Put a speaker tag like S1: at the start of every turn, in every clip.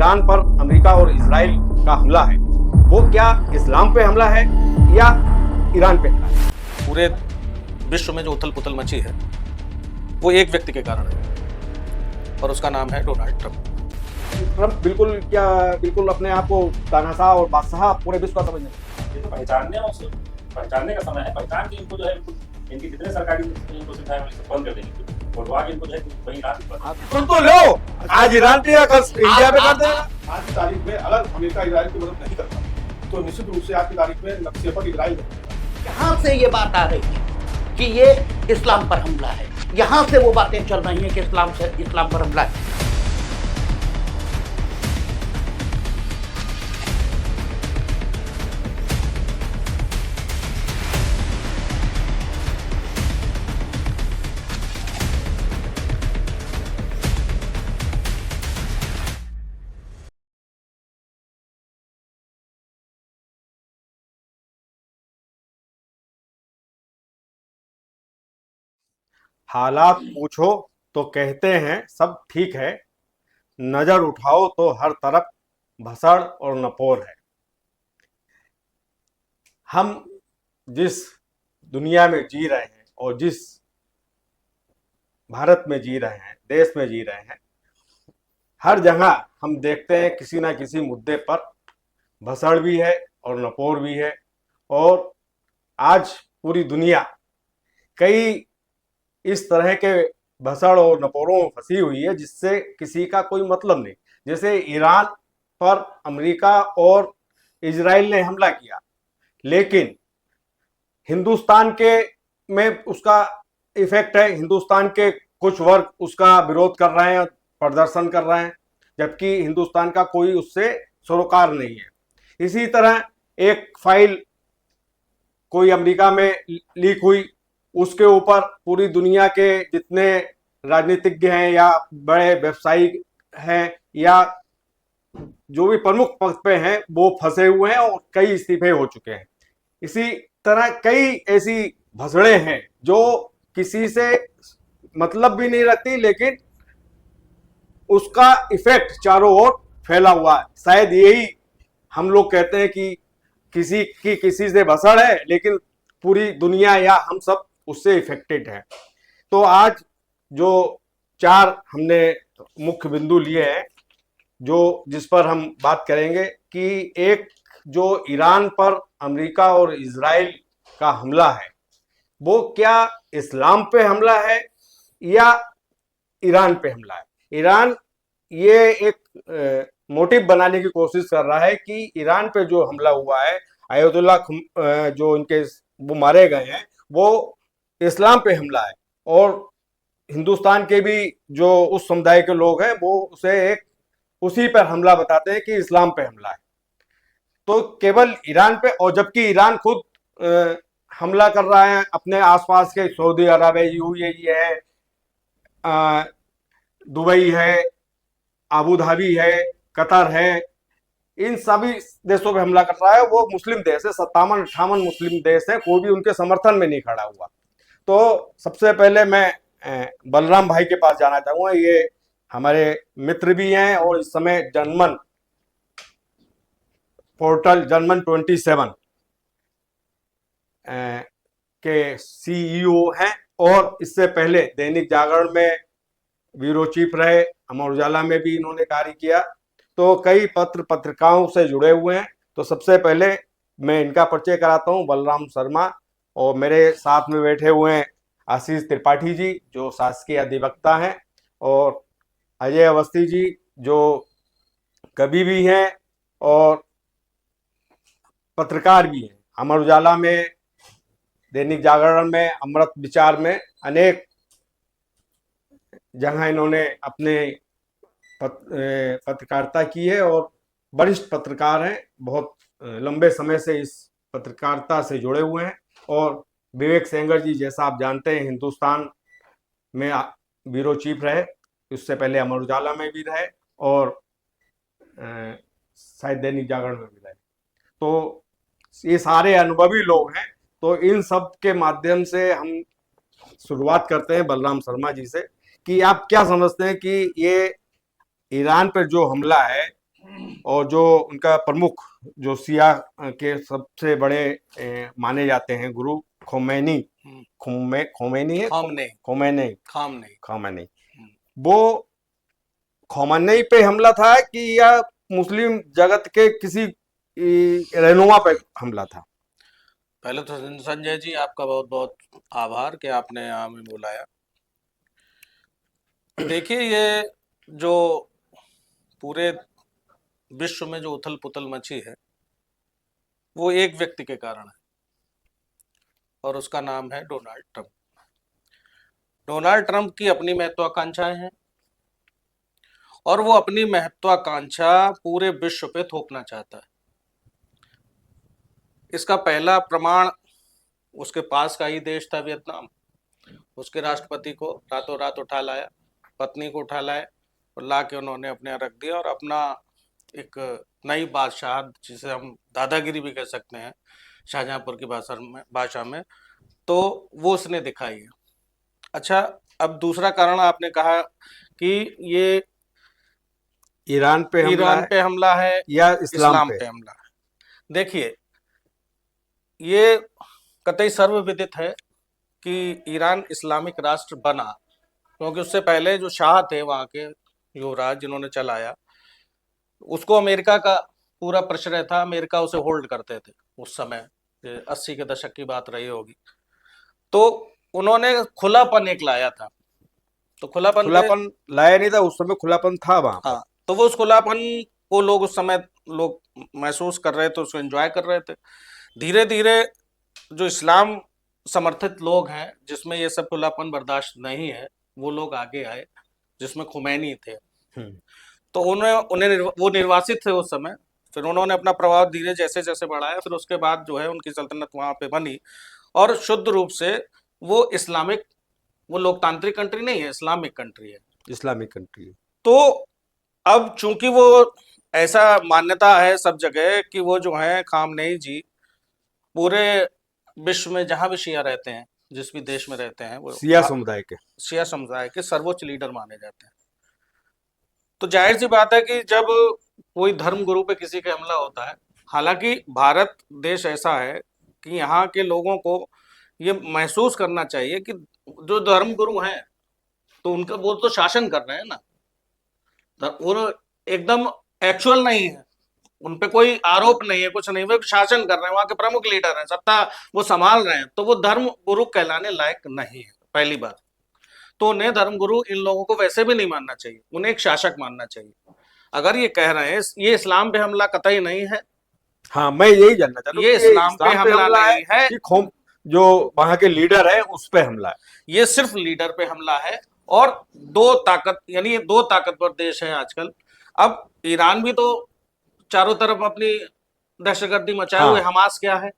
S1: Iran पर America और Israel का हमला है वो क्या इस्लाम पे हमला है या ईरान पे हमला है?
S2: पूरे विश्व में जो उथल पुथल मची है वो एक व्यक्ति के कारण है और उसका नाम है डोनाल्ड ट्रंप।
S1: ट्रंप बिल्कुल अपने आप को तानाशाह और बादशाह पूरे विश्व का समझने लगे।
S3: ये तो पहचानने का समय है। पहचान के इनको जो है इनकी जितने सरकारी इनको सुविधाएं मिली बंद कर देंगे। और वो आगे इनको जो है वही रात पर
S1: तुम तो लो आज ईरान पे या कल इंडिया पे कर देगा।
S4: आज की तारीख में अगर अमेरिका इजराइल की मदद नहीं करता तो निश्चित रूप से आज की तारीख में नक्शे पर इजराइल है।
S5: यहाँ से ये बात आ रही है कि ये इस्लाम पर हमला है, यहाँ से वो बातें चल रही हैं कि इस्लाम पर हमला है।
S1: हालात पूछो तो कहते हैं सब ठीक है, नजर उठाओ तो हर तरफ भसड़ और नपोर है। हम जिस दुनिया में जी रहे हैं और जिस भारत में जी रहे हैं, देश में जी रहे हैं, हर जगह हम देखते हैं किसी ना किसी मुद्दे पर भसड़ भी है और नपोर भी है। और आज पूरी दुनिया कई इस तरह के भसड़ और नपोरों में फंसी हुई है जिससे किसी का कोई मतलब नहीं। जैसे ईरान पर अमेरिका और इजराइल ने हमला किया, लेकिन हिंदुस्तान के में उसका इफेक्ट है। हिंदुस्तान के कुछ वर्ग उसका विरोध कर रहे हैं, प्रदर्शन कर रहे हैं, जबकि हिंदुस्तान का कोई उससे सरोकार नहीं है। इसी तरह एक फाइल कोई अमेरिका में लीक हुई, उसके ऊपर पूरी दुनिया के जितने राजनीतिज्ञ हैं या बड़े व्यवसायी हैं या जो भी प्रमुख पद पे हैं वो फंसे हुए हैं और कई इस्तीफे हो चुके हैं। इसी तरह कई ऐसी भसड़े हैं जो किसी से मतलब भी नहीं रखती, लेकिन उसका इफेक्ट चारों ओर फैला हुआ है। शायद यही हम लोग कहते हैं कि किसी से भसड़ है, लेकिन पूरी दुनिया या हम सब उससे इफेक्टेड है। तो आज जो चार हमने मुख्य बिंदु लिए हैं जिस पर हम बात करेंगे कि एक जो ईरान पर अमेरिका और इजराइल का हमला है वो क्या इस्लाम पे हमला है या ईरान पे हमला है। ईरान ये एक मोटिव बनाने की कोशिश कर रहा है कि ईरान पे जो हमला हुआ है, अयतुल्ला जो इनके वो मारे गए हैं, वो इस्लाम पे हमला है। और हिंदुस्तान के भी जो उस समुदाय के लोग हैं वो उसी पर हमला बताते हैं कि इस्लाम पे हमला है। तो केवल ईरान पे, और जबकि ईरान खुद हमला कर रहा है अपने आसपास के सऊदी अरब है, यूएई है, दुबई है, अबू धाबी है, कतर है, इन सभी देशों पे हमला कर रहा है। वो मुस्लिम देश है, 57-58 मुस्लिम देश है, कोई भी उनके समर्थन में नहीं खड़ा हुआ। तो सबसे पहले मैं बलराम भाई के पास जाना चाहूंगा। ये हमारे मित्र भी हैं और इस समय जनमन पोर्टल जनमन 27 के सीईओ हैं और इससे पहले दैनिक जागरण में ब्यूरो चीफ रहे, अमर उजाला में भी इन्होंने कार्य किया। तो कई पत्रिकाओं से जुड़े हुए हैं। तो सबसे पहले मैं इनका परिचय कराता हूं, बलराम शर्मा। और मेरे साथ में बैठे हुए हैं आशीष त्रिपाठी जी जो शासकीय अधिवक्ता हैं, और अजय अवस्थी जी जो कवि भी हैं और पत्रकार भी हैं। अमर उजाला में, दैनिक जागरण में, अमृत विचार में अनेक जगह इन्होंने अपने पत्रकारिता की है और वरिष्ठ पत्रकार हैं, बहुत लंबे समय से इस पत्रकारिता से जुड़े हुए हैं। और विवेक सेंगर जी जैसा आप जानते हैं हिंदुस्तान में ब्यूरो चीफ रहे, उससे पहले अमर उजाला में भी रहे और शायद दैनिक जागरण में भी रहे। तो ये सारे अनुभवी लोग हैं। तो इन सब के माध्यम से हम शुरुआत करते हैं बलराम शर्मा जी से कि आप क्या समझते हैं कि ये ईरान पर जो हमला है और जो उनका प्रमुख जो शिया के सबसे बड़े माने जाते हैं गुरु खोमैनी, खोमैनी है,
S2: खामने
S1: खोमैनी,
S2: खामने
S1: खोमैनी, वो खोमैनी पे हमला था कि या मुस्लिम जगत के किसी रहनुमा पे हमला था?
S2: पहले तो संजय जी आपका बहुत बहुत आभार कि आपने यहाँ हमें बुलाया। देखिए, ये जो पूरे विश्व में जो उथल पुथल मची है वो एक व्यक्ति के कारण है और उसका नाम है डोनाल्ड ट्रंप। डोनाल्ड ट्रंप की अपनी महत्वाकांक्षाएं हैं और वो अपनी महत्वाकांक्षा पूरे विश्व पे थोपना चाहता है। इसका पहला प्रमाण उसके पास का ही देश था वियतनाम। उसके राष्ट्रपति को रातों रात उठा लाया, पत्नी को उठा लाए और ला के उन्होंने अपने यहाँ रख दिया और अपना एक नई बादशाह, जिसे हम दादागिरी भी कह सकते हैं शाहजहांपुर की भाषा में, तो वो उसने दिखाई है। अच्छा, अब दूसरा कारण आपने कहा कि ये
S1: ईरान पे
S2: हमला है
S1: या इस्लाम पे
S2: हमला है। देखिए, ये कतई सर्वविदित है कि ईरान इस्लामिक राष्ट्र बना क्योंकि उससे पहले जो शाह थे वहाँ के युवराज जिन्होंने चलाया, उसको अमेरिका का पूरा प्रश्रय था, अमेरिका उसे होल्ड करते थे उस समय, 80 के दशक की बात रही होगी। तो उन्होंने खुलापन एक लाया था, तो खुलापन
S1: लाया नहीं था उस समय, खुलापन था वहां पर।
S2: हाँ, तो वो उस खुलापन को लोग उस समय लोग महसूस कर रहे थे, उसको एंजॉय कर रहे थे। धीरे धीरे जो इस्लाम समर्थित लोग हैं जिसमें ये सब खुलापन बर्दाश्त नहीं है, वो लोग आगे आए, जिसमें खुमैनी थे। तो उन्हें वो निर्वासित थे उस समय। फिर उन्होंने अपना प्रभाव धीरे जैसे जैसे बढ़ाया, फिर उसके बाद जो है उनकी सल्तनत वहां पे बनी और शुद्ध रूप से वो इस्लामिक, वो लोकतांत्रिक कंट्री नहीं है, इस्लामिक कंट्री है।
S1: इस्लामिक कंट्री है।
S2: तो अब चूंकि वो ऐसा मान्यता है सब जगह कि वो जो है खामनेई जी पूरे विश्व में जहां भी शिया रहते हैं, जिस भी देश में रहते हैं, वो
S1: शिया समुदाय के
S2: सर्वोच्च लीडर माने जाते हैं। तो जाहिर सी बात है कि जब कोई धर्म गुरु पे किसी का हमला होता है, हालांकि भारत देश ऐसा है कि यहाँ के लोगों को ये महसूस करना चाहिए कि जो धर्म गुरु हैं तो उनका वो तो शासन कर रहे हैं ना, वो एकदम एक्चुअल नहीं है, उन पे कोई आरोप नहीं है, कुछ नहीं, वो शासन कर रहे हैं, वहां के प्रमुख लीडर हैं, सत्ता वो संभाल रहे हैं, तो वो धर्म गुरु कहलाने लायक नहीं है, पहली बात। तो उन्हें धर्म गुरु इन लोगों को वैसे भी नहीं मानना चाहिए, उन्हें एक शासक मानना चाहिए। अगर ये कह रहे हैं ये इस्लाम पे हमला कतई नहीं है।
S1: हाँ, मैं यही जानना चाहता हूँ,
S2: ये इस्लाम पे हमला नहीं है
S1: कि जो वहां के लीडर है उस पे हमला है,
S2: ये सिर्फ लीडर पे हमला है। और दो ताकतवर देश है आजकल। अब ईरान भी तो चारों तरफ अपनी दहशतगर्दी मचाए हुए, हमास क्या है,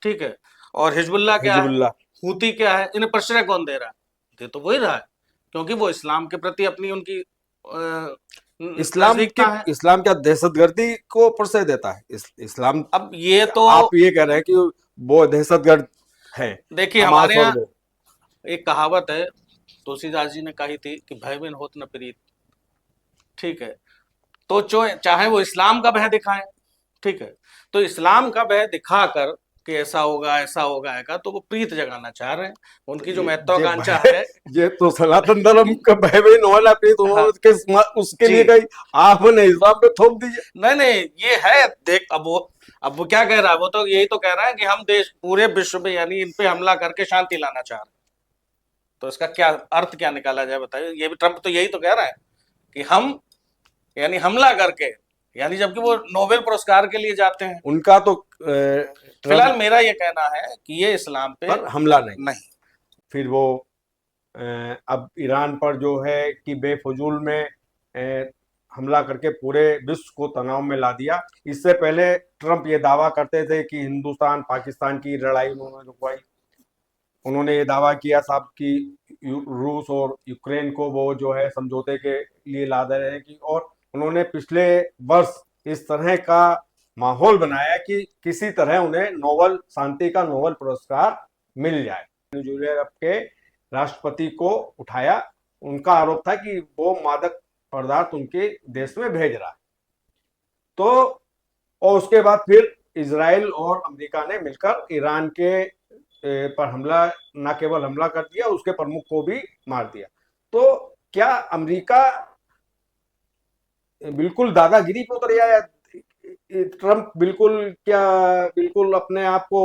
S2: ठीक है, और हिजबुल्लाह क्या है, हूती क्या है, इन्हें प्रश्रय कौन दे रहा है? ये तो वही रहा है, क्योंकि वो इस्लाम के प्रति अपनी उनकी
S1: इस्लाम क्या दहशतगर्दी को प्रश्रय देता है? इस्लाम, अब ये तो आप ये कह रहे हैं कि वो दहशतगर्द है। देखिए,
S2: हमारे यहाँ एक कहावत है, तुलसीदास जी ने कही थी कि भय बिन होत न प्रीत, ठीक है। तो चाहे वो इस्लाम का भय दिखाएं, ठीक है, तो इस्लाम का भय दिखाकर कि ऐसा होगा तो वो प्रीत जगाना चाह रहे हैं। उनकी जो महत्वाकांक्षा है, ये
S1: तो सनातन धर्म का भय भी नोला प्रीत, उन्होंने उसके लिए कही आपने इस्लाम पे थोप दीजिए।
S2: नहीं, ये है, देख अब वो क्या कह रहा है, वो तो यही तो कह रहा है कि हम देश पूरे विश्व में यानी इन पे हमला करके शांति लाना चाह रहे हैं। तो इसका क्या अर्थ क्या निकाला जाए बताइए? ये भी ट्रंप तो यही तो कह रहा है कि हम यानी हमला करके, यानी जबकि वो नोबेल पुरस्कार के लिए जाते हैं।
S1: उनका तो
S2: फिलहाल मेरा ये कहना है कि ये इस्लाम पे
S1: हमला नहीं। फिर वो अब ईरान पर जो है कि बेफजूल में हमला करके पूरे विश्व को तनाव में ला दिया। इससे पहले ट्रंप ये दावा करते थे कि हिंदुस्तान पाकिस्तान की लड़ाई उन्होंने रुकवाई। उन्होंने ये दावा किया साहब कि रूस और यूक्रेन को वो जो है समझौते के लिए ला दे रहे हैं कि, और उन्होंने पिछले वर्ष इस तरह का माहौल बनाया कि किसी तरह उन्हें शांति का नोबेल पुरस्कार मिल जाए। अरब के राष्ट्रपति को उठाया, उनका आरोप था कि वो मादक पदार्थ उनके देश में भेज रहा है। तो और उसके बाद फिर इजराइल और अमेरिका ने मिलकर ईरान के पर हमला, न केवल हमला कर दिया, उसके प्रमुख को भी मार दिया। तो क्या अमेरिका बिल्कुल दादागिरी पे उतर गया, ट्रम्प बिल्कुल क्या बिल्कुल अपने आप को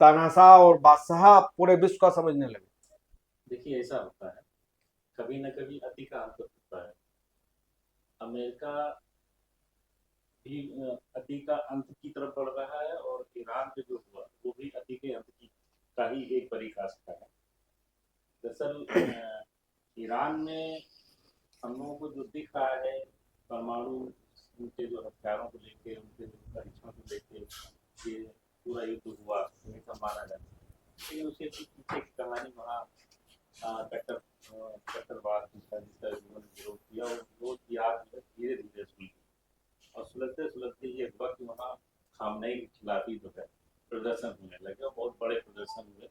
S1: तानाशाह और बादशाह पूरे विश्व का समझने लगे?
S3: देखिए ऐसा होता है, कभी न कभी अति का अंत होता है। अमेरिका भी अति का अंत की तरफ बढ़ रहा है, और ईरान पे जो हुआ वो भी अति के अंत की का ही एक पराकाष्ठा है। दरअसल ईरान में हम लोगों को जो दिख रहा है, परमाणु उनके जो हथियारों को लेके, उनके जो परीक्षण को लेके ये पूरा युद्ध हुआ, ऐसा माना जाता है। लेकिन उसके पीछे की कहानी वहाँ कट्टरवाद जिसका उन्होंने विरोध किया, और वो याद धीरे धीरे सुलझी, और सुलझते सुलझते ये हुआ कि वहाँ खामनेई के खिलाफ ही जो है प्रदर्शन होने लगे, और बहुत बड़े प्रदर्शन हुए।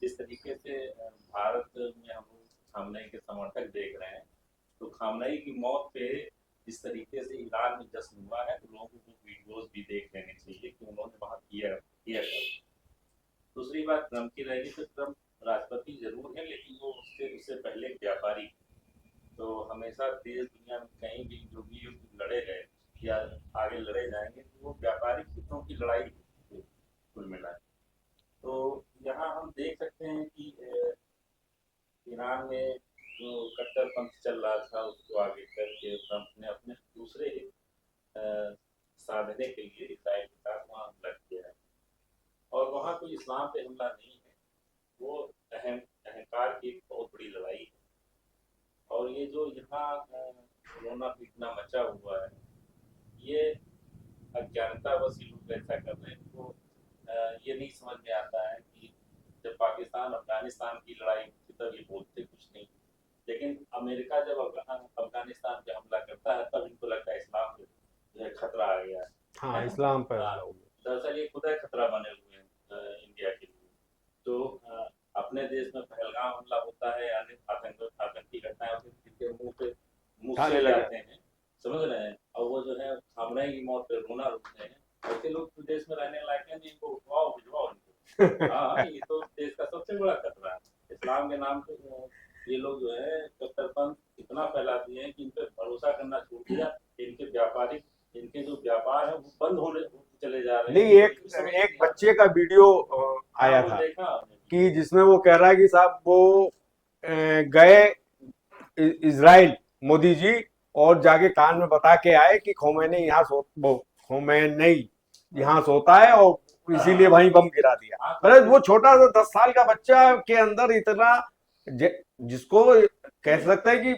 S3: जिस तरीके से भारत में हम खामनेई के समर्थक देख रहे हैं, तो खामनेई की मौत पे जिस तरीके से ईरान में जश्न हुआ है, तो लोगों को वीडियोस भी देख लेने चाहिए कि उन्होंने वहाँ किया। दूसरी बात ट्रम्प की रहेगी, तो ट्रम्प राष्ट्रपति जरूर है, लेकिन वो उससे पहले व्यापारी। तो हमेशा देश दुनिया में कहीं भी जो भी युद्ध लड़े गए या आगे लड़े जाएंगे, तो वो व्यापारिक हितों की लड़ाई कुल मिला है। तो यहाँ हम देख सकते हैं कि ईरान में जो कट्टरपंथ चल रहा था उसको आगे करके ट्रम्प ने अपने दूसरे साधने के लिए इजराइल के साथ वहाँ हमला किया है। और वहाँ कोई इस्लाम पे हमला नहीं है, वो अहंकार की एक बहुत बड़ी लड़ाई है। और ये जो यहाँ रोना पीटना मचा हुआ है, ये अज्ञानता बस ये लोग ऐसा कर रहे हैं। तो ये नहीं समझ में आता है कि जब पाकिस्तान अफगानिस्तान की लड़ाई होती तब ये बोलते कुछ नहीं, लेकिन अमेरिका जब अफगानिस्तान पे हमला करता है तब इनको लगता है इस्लाम पे जो है खतरा आ गया है।
S1: हाँ, इस्लाम पर
S3: दरअसल ये खुदा खतरा बने हुए हैं इंडिया के लिए। तो अपने देश में पहलगाम हमला होता है, आतंकी घटनाएं जिनके मुंह से जाते हैं, समझ रहे हैं, और वो जो है खामनेई की मौत पे रोना रोते हैं। ऐसे लोग तो देश में रहने लायक हैं, इनको उठवाओ भिजवाओ इनको। हाँ, ये तो देश का सबसे बड़ा खतरा है। इस्लाम के नाम पे ये लोग जो है कट्टरपंथ इतना फैला दिए हैं कि इन पे भरोसा करना छोड़ दिया। इनके जो व्यापार है वो बंद होने चले जा रहे हैं।
S1: नहीं, एक बच्चे का वीडियो आया था कि जिसमें वो कह रहा है कि साहब वो गए इजराइल मोदी जी, और जाके कान में बता के आए कि खोमैनी यहाँ सोता है, और इसीलिए वहीं बम गिरा दिया। अरे वो छोटा सा 10 साल का बच्चा के अंदर इतना, जिसको कह सकते हैं कि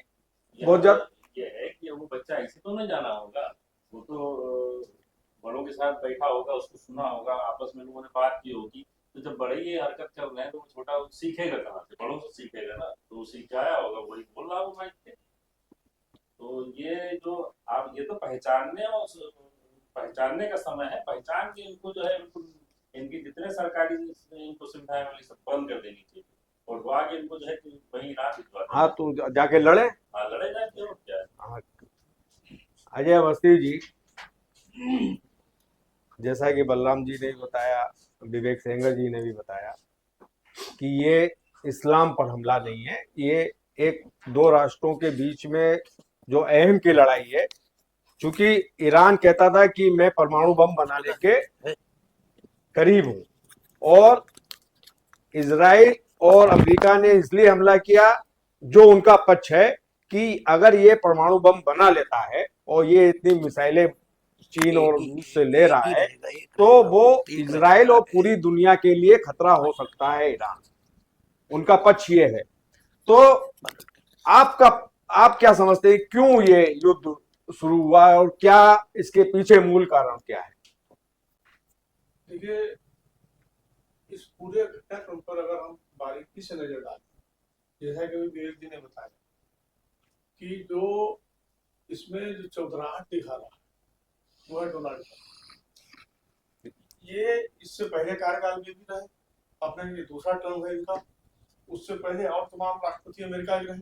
S1: बहुत ज्यादा
S3: ये है कि वो बच्चा ऐसे तो नहीं जाना होगा, वो तो बड़ों के साथ बैठा होगा, उसको सुना होगा, आपस में लोगों ने बात की होगी। तो जब बड़े ये हरकत कर रहे हैं तो वो छोटा सीखेगा कहाँ से? बड़ों से सीखेगा ना, तो वो सीख आया होगा, वही बोल रहा होगा इससे। तो ये जो आप ये तो पहचानने का समय है। पहचान के इनको जो है बिल्कुल इनकी जितने सरकारी इनको सुविधाएं वाली सब बंद कर देनी चाहिए, और वो आगे इनको जो है कि वही रात भिजवा।
S1: हाँ, तो जाके लड़े।
S3: हाँ, लड़े जाके और क्या है।
S1: हाँ, अजय अवस्थी जी, जैसा कि बलराम जी ने भी बताया, विवेक सेंगर जी ने भी बताया कि ये इस्लाम पर हमला नहीं है, ये एक दो राष्ट्रों के बीच में जो अहम की लड़ाई है। क्योंकि ईरान कहता था कि मैं परमाणु बम बनाने के करीब हूं, और इजराइल और अमेरिका ने इसलिए हमला किया, जो उनका पक्ष है कि अगर ये परमाणु बम बना लेता है और ये इतनी मिसाइलें चीन और रूस से ले रहा है, तो वो इजराइल और पूरी दुनिया के लिए खतरा हो सकता है ईरान। उनका पक्ष ये है। तो आप क्या समझते हैं, क्यों ये युद्ध शुरू हुआ है, और क्या इसके पीछे मूल कारण क्या है?
S4: देखिए, इस पूरे घटनाक्रम पर अगर हम बारीकी से नजर डालें, जैसा कि विवेक जी ने बताया कि जो इसमें जो चौधराहट दिखा रहा है वो है डोनाल्ड ट्रम्प। ये इससे पहले कार्यकाल में भी रहे, अपने ये दूसरा टर्म है इनका। उससे पहले और तमाम राष्ट्रपति अमेरिका के रहे।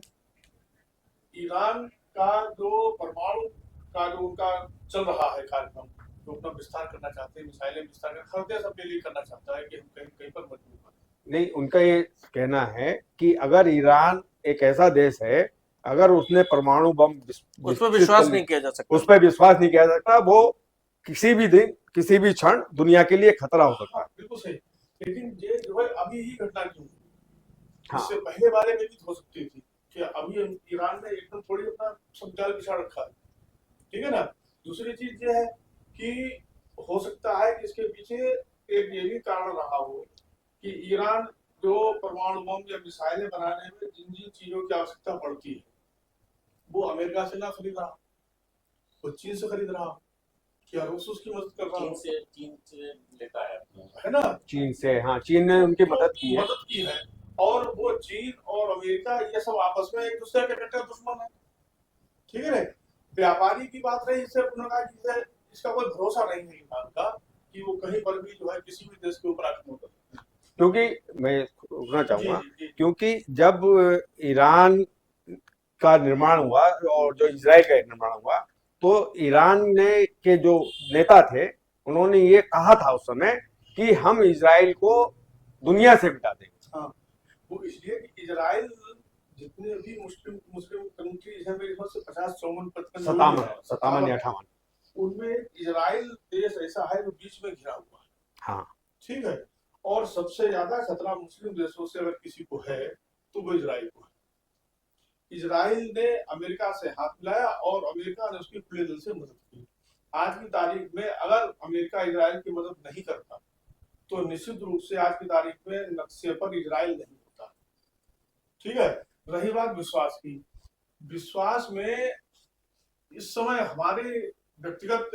S4: ईरान का जो परमाणु का जो उनका चल रहा है कार्यक्रम, जो अपना विस्तार करना चाहते हैं, मिसाइलें विस्तार करना, हर देश अपने लिए करना चाहता है कि हम कहीं कहीं पर मजबूत बने।
S1: नहीं, उनका ये कहना है कि अगर ईरान एक ऐसा देश है, अगर उसने परमाणु बम
S2: उस पर विश्वास नहीं किया जा सकता।
S1: उस पर विश्वास नहीं किया जा सकता, वो किसी भी दिन किसी भी क्षण दुनिया के लिए खतरा हो सकता है।
S4: बिल्कुल सही। लेकिन ये जो है अभी ही घटना क्यों हुई?
S1: हाँ।
S4: इससे पहले बारे में भी हो सकती थी कि अभी ईरान ने एकदम थोड़ी अपना सब जाल बिछा रखा है, ठीक है ना। दूसरी चीज ये है कि हो सकता है कि इसके पीछे एक ये भी कारण रहा हो कि ईरान जो परमाणु बम या मिसाइलें बनाने में जिन जिन चीजों की आवश्यकता पड़ती है वो अमेरिका से ना खरीद रहा, वो चीन से खरीद रहा, क्या रूस उसकी मदद कर रहा
S3: चीन से लेता
S4: है ना।
S1: चीन से, हाँ, चीन ने उनकी मदद की है।
S4: और वो चीन और अमेरिका ये सब आपस में एक दूसरे के कट्टर दुश्मन है, ठीक है ना। व्यापारी की बात रही, इससे उन्होंने कहा कि इसका कोई भरोसा नहीं है ईरान का कि वो कहीं पर भी जो है किसी भी देश के ऊपर आक्रमण कर सकते हैं।
S1: क्योंकि मैं रुकना चाहूंगा,
S4: जी।
S1: क्योंकि जब ईरान का निर्माण हुआ और जो इजराइल का निर्माण हुआ, तो ईरान ने के जो नेता थे उन्होंने ये कहा था उस समय कि हम इजराइल को दुनिया से मिटा देंगे।
S4: हाँ, वो इसलिए कि इजराइल जितने भी मुस्लिम कंट्रीज है, मेरे ख्याल से 50-54
S1: 57 या 58,
S4: उनमें इजराइल देश ऐसा है जो बीच में घिरा हुआ है।
S1: हाँ,
S4: ठीक है। और सबसे ज्यादा खतरा मुस्लिम देशों से अगर किसी को है तो वो इजराइल को है। इजराइल ने अमेरिका से हाथ मिलाया और अमेरिका ने उसकी खुले दिल से मदद की। आज की तारीख में अगर अमेरिका इजराइल की मदद नहीं करता तो निश्चित रूप से आज की तारीख में नक्शे पर इजराइल नहीं होता, ठीक है। रही बात विश्वास की, विश्वास में इस समय हमारे व्यक्तिगत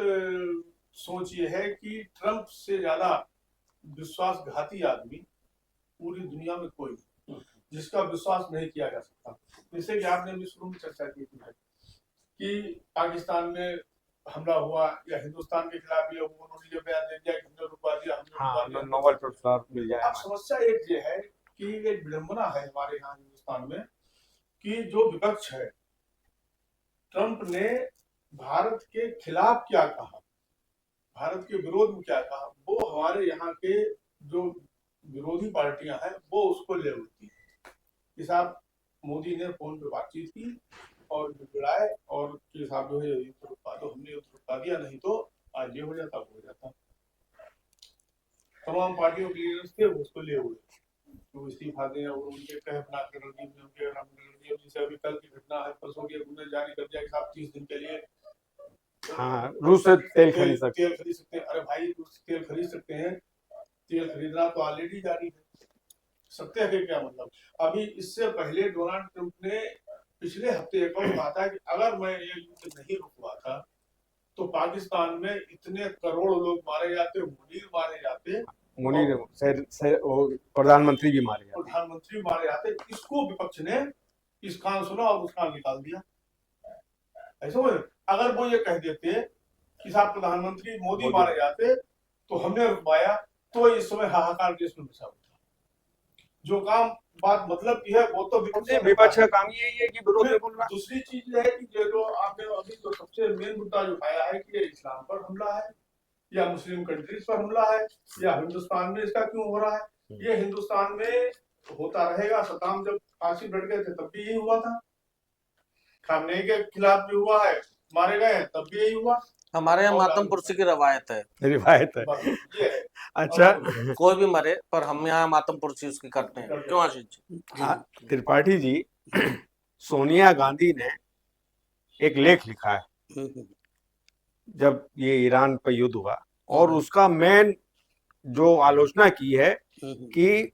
S4: सोच ये है कि ट्रंप से ज्यादा विश्वासघाती आदमी पूरी दुनिया में कोई नहीं जिसका विश्वास नहीं किया जा सकता। जैसे कि आपने भी शुरू में चर्चा की थी कि पाकिस्तान में हमला हुआ या हिंदुस्तान के खिलाफ ये हुआ, उन्होंने ये बयान दे दिया कि हमने रुकवा दिया,
S1: हाँ, नोबेल पुरस्कार मिल जाए।
S4: अब समस्या एक ये है कि एक विडंबना है हमारे यहाँ हिंदुस्तान में कि जो विपक्ष है, ट्रंप ने भारत के खिलाफ क्या कहा, भारत के विरोध में क्या कहा, वो हमारे यहाँ के जो विरोधी पार्टियां हैं वो उसको ले उठती है कि साहब मोदी ने फोन पे बातचीत की और गिड़ाए और कि साहब जो है युद्ध रुकवा दो, हमने युद्ध रुकवा दिया, नहीं तो आज ये हो जाता वो हो जाता। तमाम पार्टियों के लीडर्स थे उसको ले हुए तो इस्तीफा दें और उनके कहे बना कर रणनीति जैसे अभी कल की घटना है, परसों की उन्होंने जारी कर दिया कि आप 30 दिन के लिए
S1: हाँ, रूस से तेल खरीद सकते
S4: हैं। अरे भाई तेल खरीद सकते हैं, तेल खरीदना तो ऑलरेडी जारी है, सकते हैं क्या मतलब। अभी इससे पहले डोनाल्ड ट्रंप ने पिछले हफ्ते एक और कहा था कि अगर मैं ये युद्ध नहीं रुकवाता तो पाकिस्तान में इतने करोड़ लोग मारे जाते, मुनीर मारे जाते,
S1: प्रधानमंत्री भी मारे
S4: जाते। इसको विपक्ष ने इस कान सुना और उस कान निकाल दिया। ऐसा अगर वो ये कह देते कि साहब प्रधानमंत्री मोदी मारे जाते तो हमने रुकवाया तो इस समय हाहाकार देश में मचा होता। जो काम बात मतलब की है वो तो
S1: विपक्ष का काम यही है कि विरोध में बोल रहा।
S4: दूसरी चीज ये है कि जो आपने अभी जो सबसे मेन मुद्दा जो उठाया है कि ये इस्लाम पर हमला है या मुस्लिम कंट्रीज पर हमला है या हिंदुस्तान में इसका क्यों हो रहा है, ये हिंदुस्तान में होता रहेगा। सद्दाम जब फांसी बैठ गए थे तब भी यही हुआ था, खामनेई के खिलाफ भी हुआ है, मारे गए तब भी यही हुआ।
S2: हमारे यहाँ मातम पुरसी की रवायत है।
S4: ये है।
S1: अच्छा,
S2: कोई भी मरे पर हम यहाँ मातम पुरसी उसकी करते हैं, क्यों आशीष जी?
S1: त्रिपाठी जी, सोनिया गांधी ने एक लेख लिखा है जब ये ईरान पर युद्ध हुआ और उसका मेन जो आलोचना की है कि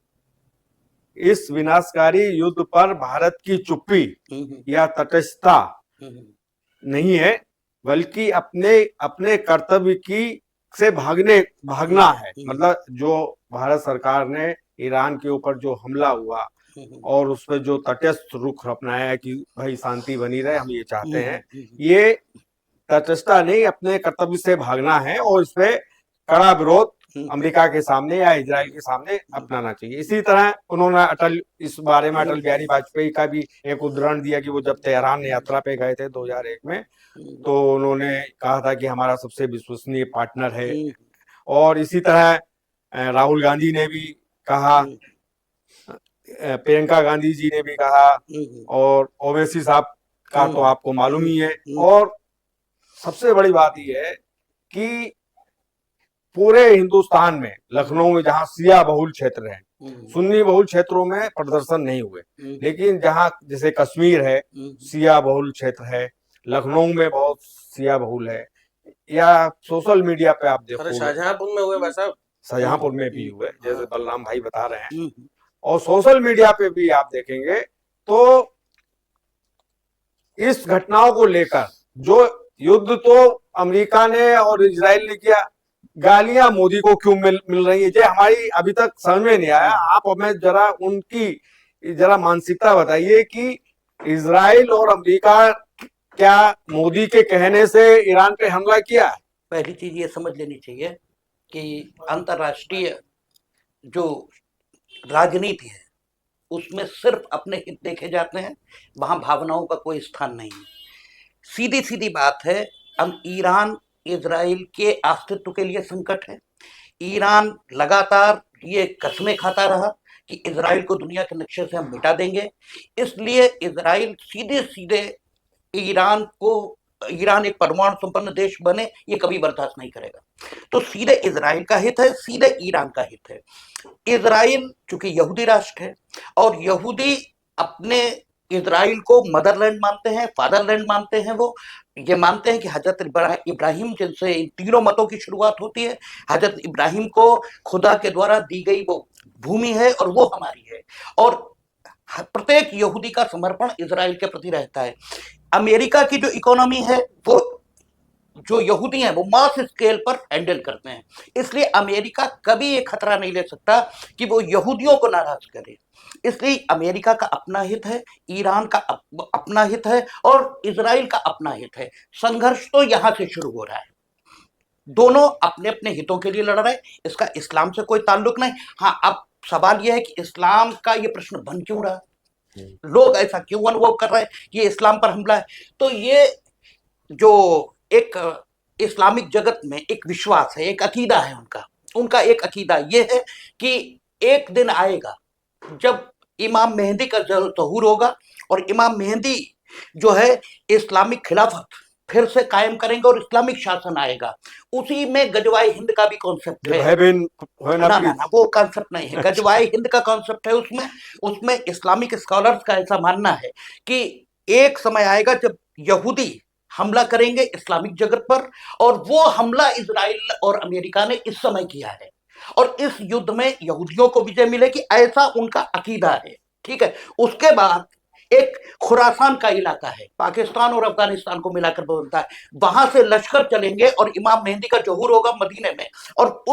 S1: इस विनाशकारी युद्ध पर भारत की चुप्पी या तटस्थता नहीं है, बल्कि अपने कर्तव्य की से भागना है। मतलब जो भारत सरकार ने ईरान के ऊपर जो हमला हुआ और उस पर जो तटस्थ रुख अपनाया है कि भाई शांति बनी रहे, हम ये चाहते हैं, ये तटस्थता नहीं, अपने कर्तव्य से भागना है और इस पे कड़ा विरोध अमेरिका के सामने या इजराइल के सामने अपनाना चाहिए। इसी तरह उन्होंने इस बारे में अटल बिहारी वाजपेयी का भी एक उदाहरण दिया कि वो जब तेहरान यात्रा पे गए थे 2001 में, तो उन्होंने कहा था कि हमारा सबसे विश्वसनीय पार्टनर है। और इसी तरह राहुल गांधी ने भी कहा, प्रियंका गांधी जी ने भी कहा, और ओवैसी साहब का तो आपको मालूम ही है। और सबसे बड़ी बात यह है कि पूरे हिंदुस्तान में, लखनऊ में जहां शिया बहुल क्षेत्र है, सुन्नी बहुल क्षेत्रों में प्रदर्शन नहीं हुए, लेकिन जहां जैसे कश्मीर है शिया बहुल क्षेत्र है, लखनऊ में बहुत शिया बहुल है, या सोशल मीडिया पे आप
S2: अरे
S1: देखोगे
S2: शाहजहांपुर में हुए भाई साहब,
S1: शाहजहांपुर में भी हुए, जैसे बलराम भाई बता रहे हैं। और सोशल मीडिया पे भी आप देखेंगे तो इस घटनाओं को लेकर जो युद्ध तो अमेरिका ने और इजराइल ने किया, गालियां मोदी को क्यों मिल रही है, ये हमारी अभी तक समझ में नहीं आया। आप हमें जरा उनकी जरा मानसिकता बताइए कि इजराइल और अमेरिका क्या मोदी के कहने से ईरान पे हमला किया?
S5: पहली चीज ये समझ लेनी चाहिए कि अंतर्राष्ट्रीय जो राजनीति है उसमें सिर्फ अपने हित देखे जाते हैं, वहां भावनाओं का कोई स्थान नहीं है। सीधी सीधी बात है, अब ईरान इजराइल के अस्तित्व के लिए संकट है। ईरान लगातार ये कस्में खाता रहा कि इजराइल को दुनिया के नक्शे से हम मिटा देंगे, इसलिए इजराइल सीधे सीधे ईरान एक परमाणु संपन्न देश बने ये कभी बर्दाश्त नहीं करेगा। तो सीधे इजराइल का हित है, सीधे ईरान का हित है। इजराइल चूंकि यहूदी राष्ट्र है और यहूदी अपने इजराइल को मदरलैंड मानते हैं, फादरलैंड मानते हैं, वो ये मानते हैं कि हजरत इब्राहिम जिनसे इन तीनों मतों की शुरुआत होती है, हजरत इब्राहिम को खुदा के द्वारा दी गई वो भूमि है और वो हमारी है, और प्रत्येक यहूदी का समर्पण इजराइल के प्रति रहता है। अमेरिका की जो इकोनॉमी है वो जो यहूदी हैं वो मास स्केल पर हैंडल करते हैं, इसलिए अमेरिका कभी ये खतरा नहीं ले सकता कि वो यहूदियों को नाराज करे। इसलिए अमेरिका का अपना हित है, ईरान का अपना हित है और इजराइल का अपना हित है। संघर्ष तो यहां से शुरू हो रहा है, दोनों अपने अपने हितों के लिए लड़ रहे हैं, इसका इस्लाम से कोई ताल्लुक नहीं। हाँ, अब सवाल यह है कि इस्लाम का ये प्रश्न बन क्यों रहा, लोग ऐसा क्यों अनुभव कर रहे हैं कि ये इस्लाम पर हमला है। तो ये जो एक इस्लामिक जगत में एक विश्वास है, एक अकीदा है उनका एक अकीदा ये है कि एक दिन आएगा जब इमाम मेहंदी का ज़हूर होगा और इमाम मेहंदी जो है इस्लामिक खिलाफत फिर से कायम करेंगे और इस्लामिक शासन आएगा। उसी में गजवाए हिंद का भी कॉन्सेप्ट है। ना, वो कॉन्सेप्ट नहीं है, गजवाए हिंद का कॉन्सेप्ट है। उसमें इस्लामिक स्कॉलर्स का ऐसा मानना है कि एक समय आएगा जब यहूदी हमला करेंगे इस्लामिक जगत पर, और वो हमला इजराइल और अमेरिका ने इस समय किया है, और इस युद्ध में यहूदियों को विजय मिलेगी, ऐसा उनका अकीदा है। ठीक है, उसके बाद एक खुरासान का इलाका है, पाकिस्तान और अफगानिस्तान को मिलाकर बनता है, वहां से लश्कर चलेंगे और इमाम मेहंदी का ज़हूर होगा मदीने में, और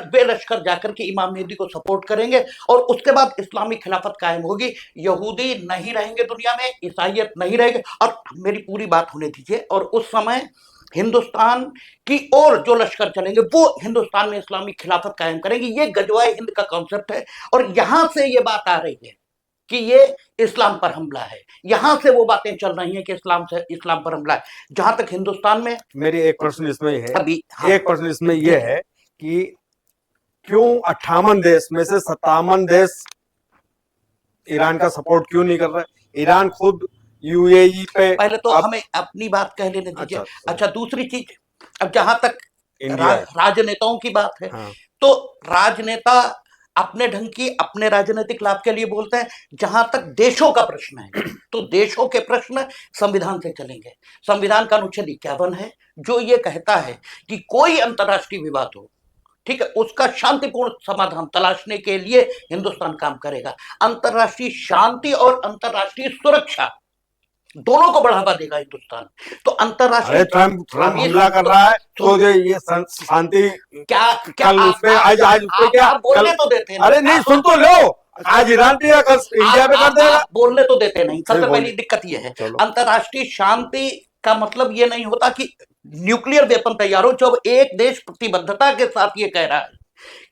S5: वे लश्कर जाकर के इमाम मेहंदी को सपोर्ट करेंगे और उसके बाद इस्लामिक खिलाफत कायम होगी। यहूदी नहीं रहेंगे दुनिया में, ईसाइयत नहीं रहेगी। और मेरी पूरी बात होने दीजिए। और उस समय हिंदुस्तान की ओर जो लश्कर चलेंगे वो हिंदुस्तान में इस्लामिक खिलाफत कायम करेंगे। ये गजवाए हिंद का कॉन्सेप्ट है, और यहां से ये बात आ रही है कि ये इस्लाम पर हमला है। यहां से वो बातें चल रही हैं कि इस्लाम पर हमला है। जहां तक हिंदुस्तान में,
S1: मेरी एक प्रश्न इसमें है
S5: अभी
S1: एक प्रश्न इसमें यह है कि क्यों 58 देश में से 57 देश ईरान का सपोर्ट क्यों नहीं कर रहा है? ईरान खुद यूएई पे,
S5: पहले तो हमें अपनी बात कह लेने दीजिए। अच्छा, दूसरी चीज, अब जहां तक राजनेताओं की बात है,
S1: हाँ।
S5: तो राजनेता अपने ढंग की अपने राजनीतिक लाभ के लिए बोलते हैं। जहां तक देशों का प्रश्न है तो देशों के प्रश्न संविधान से चलेंगे। संविधान का अनुच्छेद 51 है जो ये कहता है कि कोई अंतर्राष्ट्रीय विवाद हो, ठीक है, उसका शांतिपूर्ण समाधान तलाशने के लिए हिंदुस्तान काम करेगा। अंतर्राष्ट्रीय शांति और अंतर्राष्ट्रीय सुरक्षा दोनों को बढ़ावा देगा हिंदुस्तान। तो अंतर्राष्ट्रीय
S1: ट्रम्प हमला कर रहा है तो ये शांति
S5: क्या
S1: कल उसपे आज उसपे क्या
S5: बोलने तो देते हैं?
S1: अरे नहीं, सुन तो लो, आज ईरान पे कल इंडिया पे कर देगा।
S5: बोलने तो देते नहीं। सबसे पहली दिक्कत ये है, अंतर्राष्ट्रीय शांति का मतलब ये नहीं होता कि न्यूक्लियर वेपन तैयार हो। जब एक देश प्रतिबद्धता के साथ ये कह रहा है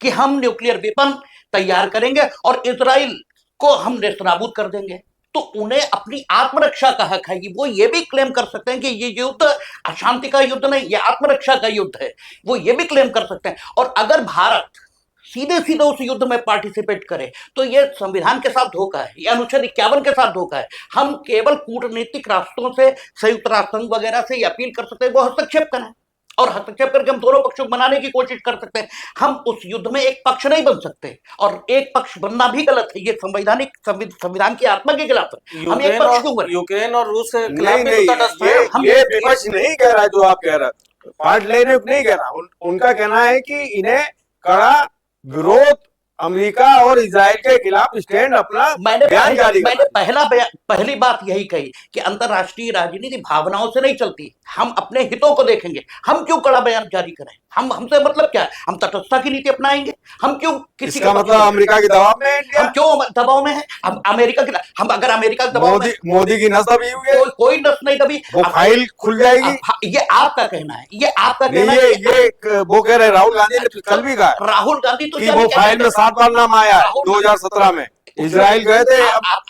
S5: कि हम न्यूक्लियर वेपन तैयार करेंगे और इजराइल को हम नेस्तनाबूद कर देंगे, तो उन्हें अपनी आत्मरक्षा का हक है कि वो ये भी क्लेम कर सकते हैं कि ये युद्ध अशांति का युद्ध नहीं, ये आत्मरक्षा का युद्ध है, वो ये भी क्लेम कर सकते हैं। और अगर भारत सीधे सीधे उस युद्ध में पार्टिसिपेट करे तो ये संविधान के साथ धोखा है, ये अनुच्छेद 51 के साथ धोखा है। हम केवल कूटनीतिक रास्तों से, संयुक्त राष्ट्र संघ वगैरह से ये अपील कर सकते हैं वो हस्तक्षेप करें, और हस्तक्षेप करके हम दोनों पक्षों को बनाने की कोशिश कर सकते हैं। हम उस युद्ध में एक पक्ष नहीं बन सकते, और एक पक्ष बनना भी गलत है, ये संविधान की आत्मा के खिलाफ है। हम एक पक्ष क्यों बने?
S2: यूक्रेन और रूस के खिलाफ
S1: नहीं
S2: भी
S1: नहीं,
S2: तो तटस्थ है।
S1: ये विपक्ष नहीं कह रहा जो आप कह रहे हैं, पार्ट लेने को नहीं कह रहा। उनका कहना है कि इन्हें कड़ा विरोध अमेरिका और इजराइल के खिलाफ स्टैंड अपना बयान जारी करना।
S5: मैंने पहली बात यही कही कि अंतरराष्ट्रीय राजनीति भावनाओं से नहीं चलती, हम अपने हितों को देखेंगे। हम क्यों कड़ा बयान जारी करें? हमसे मतलब क्या है? हम तटस्थता की नीति अपनाएंगे। हम क्यों किसी
S1: इसका मतलब अमेरिका के दबाव में है इंडिया?
S5: हम क्यों दबाव में है? हम अमेरिका के, हम अगर अमेरिका के दबाव में,
S1: मोदी की नस दबी हुई है,
S5: कोई नस नहीं दबी,
S1: वो फाइल खुल जाएगी।
S5: ये आपका कहना है, ये आपका कहना है।
S1: ये वो कह रहे राहुल गांधी ने कल भी कहा
S5: राहुल गांधी तो
S1: कि वो फाइल में 7 बार नाम आया 2017 में। इजराइल गए थे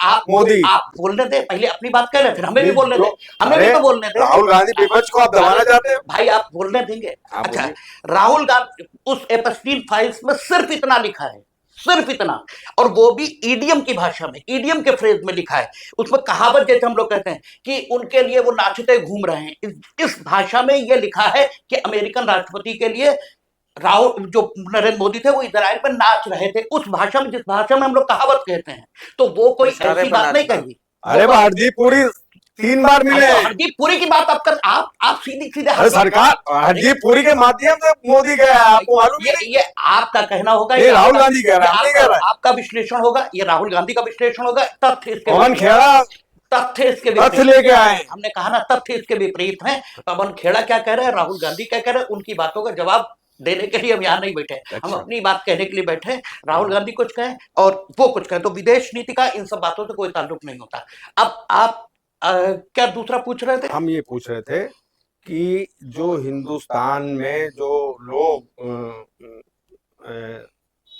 S5: आप
S1: मोदी।
S5: आप बोलने दे, पहले अपनी बात कह रहे थे, हमें भी बोलने दे, हमें भी तो बोलने दे।
S1: राहुल गांधी विपक्ष को आप दबाना चाहते हैं
S5: भाई, आप बोलने देंगे?
S1: आप
S5: अच्छा,
S1: बोलिए।
S5: राहुल गांधी उस एपस्टीन फाइल्स में सिर्फ इतना लिखा है, सिर्फ इतना, और वो भी ईडीएम की भाषा में, ईडीएम के फ्रेज में लिखा है। उसमें कहावत जैसे हम लोग कहते हैं कि उनके लिए वो नाचते घूम रहे हैं, इस भाषा में ये लिखा है कि अमेरिकन राष्ट्रपति के लिए राहुल, जो नरेंद्र मोदी थे, वो इजराइल पर नाच रहे थे, उस भाषा में, जिस भाषा में हम लोग कहावत कहते हैं। तो वो कोई ऐसी बात नहीं कही।
S1: अरे हरदीप पुरी 3 बार मिले।
S5: हरदीप पुरी की बात आप सीधे
S1: अरे सरकार हरदीप पुरी के माध्यम से मोदी गया है, आपको मालूम है?
S5: ये आपका कहना होगा,
S1: ये राहुल गांधी कह रहा है, हम नहीं कह रहे।
S5: आपका विश्लेषण होगा, ये राहुल गांधी का विश्लेषण होगा। तथ्य इसके
S1: पवन खेड़ा
S5: तथ्य इसके
S1: तथ्य लेके आए।
S5: हमने कहा ना, तथ्य इसके विपरीत हैं। पवन खेड़ा क्या कह रहे हैं, राहुल गांधी क्या कह रहे हैं, उनकी बातों का जवाब देने के लिए हम यहाँ नहीं बैठे। हम अपनी बात कहने के लिए बैठे हैं। राहुल गांधी कुछ कहें और वो कुछ कहें, तो विदेश नीति का इन सब बातों से कोई ताल्लुक नहीं होता। अब आप क्या दूसरा पूछ रहे थे?
S1: हम ये पूछ रहे थे कि जो हिंदुस्तान में जो लोग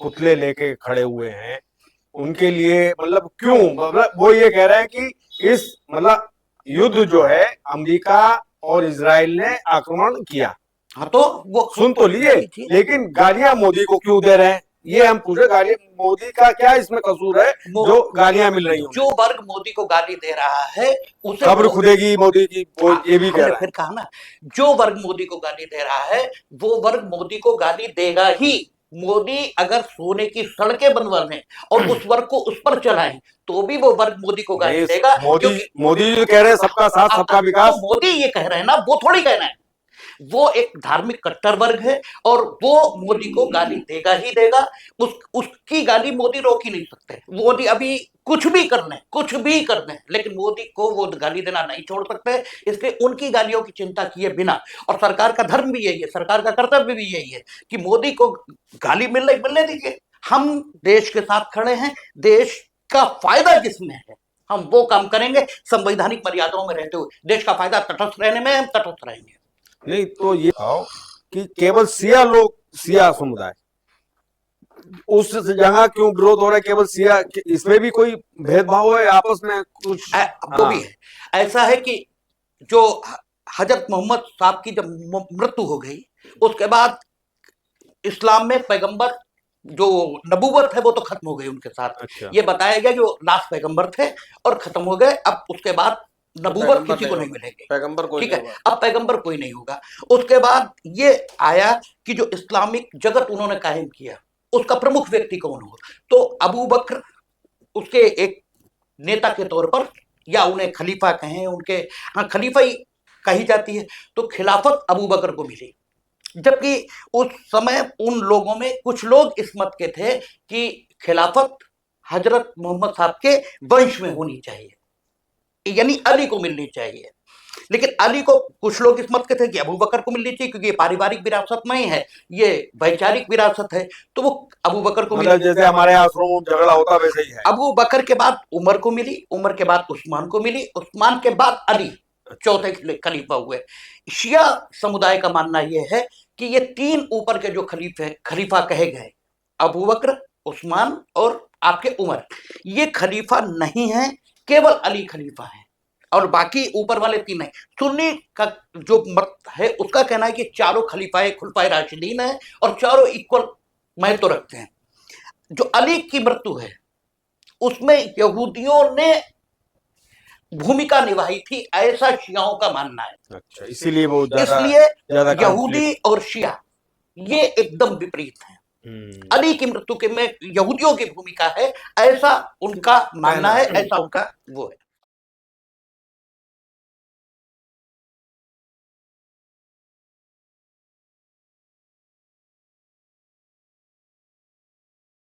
S1: पुतले लेके खड़े हुए हैं, उनके लिए मतलब क्यों, मतलब वो ये कह रहे हैं कि इस मतलब युद्ध जो है अमेरिका और इजराइल ने आक्रमण किया।
S5: हाँ, तो वो
S1: सुन तो लिए, लेकिन गालियां मोदी को क्यों दे रहे हैं? ये हम पूछे, गाली मोदी का क्या इसमें कसूर है जो गालियां मिल रही हैं?
S5: जो वर्ग मोदी को गाली दे रहा है उसे
S1: कब्र खुदेगी मोदी की, वो ये भी कह रहा है।
S5: फिर कहा ना, जो वर्ग मोदी को गाली दे रहा है वो वर्ग मोदी को गाली देगा ही। मोदी अगर सोने की सड़कें बनवा लें और उस वर्ग को उस पर चलाएं तो भी वो वर्ग मोदी को गाली देगा।
S1: मोदी जो कह रहे हैं सबका साथ सबका विकास,
S5: मोदी ये कह रहे हैं ना, वो थोड़ी कह रहे हैं। वो एक धार्मिक कट्टर वर्ग है और वो मोदी को गाली देगा ही देगा। उसकी गाली मोदी रोक ही नहीं सकते। मोदी अभी कुछ भी कर लें, लेकिन मोदी को वो गाली देना नहीं छोड़ सकते। इसलिए उनकी गालियों की चिंता किए बिना, और सरकार का धर्म भी यही है, सरकार का कर्तव्य भी यही है कि मोदी को गाली मिलने दीजिए। हम देश के साथ खड़े हैं, देश का फायदा किसमें है हम वो काम करेंगे, संवैधानिक मर्यादाओं में रहते हुए। देश का फायदा तटस्थ रहने में, हम तटस्थ रहेंगे।
S1: नहीं तो ये बताओ कि केवल सिया समुदाय उस जगह क्यों विरोध हो रहा है? केवल सिया, इसमें भी कोई भेदभाव है आपस में कुछ?
S5: वो भी है। ऐसा है कि जो हजरत मोहम्मद साहब की जब मृत्यु हो गई, उसके बाद इस्लाम में पैगंबर जो नबूवत है वो तो खत्म हो गई उनके साथ।
S1: अच्छा।
S5: ये बताया गया जो लास्ट पैगंबर थे और खत्म हो गए। अब उसके बाद नबूवत किसी को नहीं मिलेगी,
S2: पैगंबर कोई
S5: ठीक है। अब पैगंबर कोई नहीं होगा। उसके बाद ये आया कि जो इस्लामिक जगत उन्होंने कायम किया, उसका प्रमुख व्यक्ति कौन हो? तो अबू बकर उसके एक नेता के तौर पर, या उन्हें खलीफा कहें, उनके हाँ खलीफा ही कही जाती है। तो खिलाफत अबू बकर को मिली, जबकि उस समय उन लोगों में कुछ लोग इस मत के थे कि खिलाफत हजरत मोहम्मद साहब के वंश में होनी चाहिए, यानी अली को मिलनी चाहिए। लेकिन अली को कुछ लोग इस मत के थे कि अबू बकर को मिलनी चाहिए, क्योंकि ये पारिवारिक विरासत नहीं है, ये वैचारिक विरासत है। तो वो अबू बकर को
S1: मतलब जैसे हमारे यहाँ झगड़ा होता वैसे ही है।
S5: अबू बकर के बाद उमर को मिली, उमर के बाद उस्मान को मिली, उस्मान के बाद अली। चौथे खलीफा हुए। शिया समुदाय का मानना यह है कि ये 3 ऊपर के जो खलीफा कहे गए, अबू बकर, उस्मान और आपके उमर, ये खलीफा नहीं है, केवल अली खलीफा है और बाकी ऊपर वाले 3 नहीं। सुन्नी का जो मत है उसका कहना है कि चारों खुलफाए राशिदीन है और चारों इक्वल महत्व रखते हैं। जो अली की मृत्यु है उसमें यहूदियों ने भूमिका निभाई थी, ऐसा शियाओं का मानना है।
S1: अच्छा, इसीलिए वो
S5: इसलिए
S1: ज्यादा
S5: यहूदी और शिया ये एकदम विपरीत हैं। अली की मृत्यु के में यहूदियों की भूमिका है, ऐसा उनका मानना है, ऐसा उनका वो है।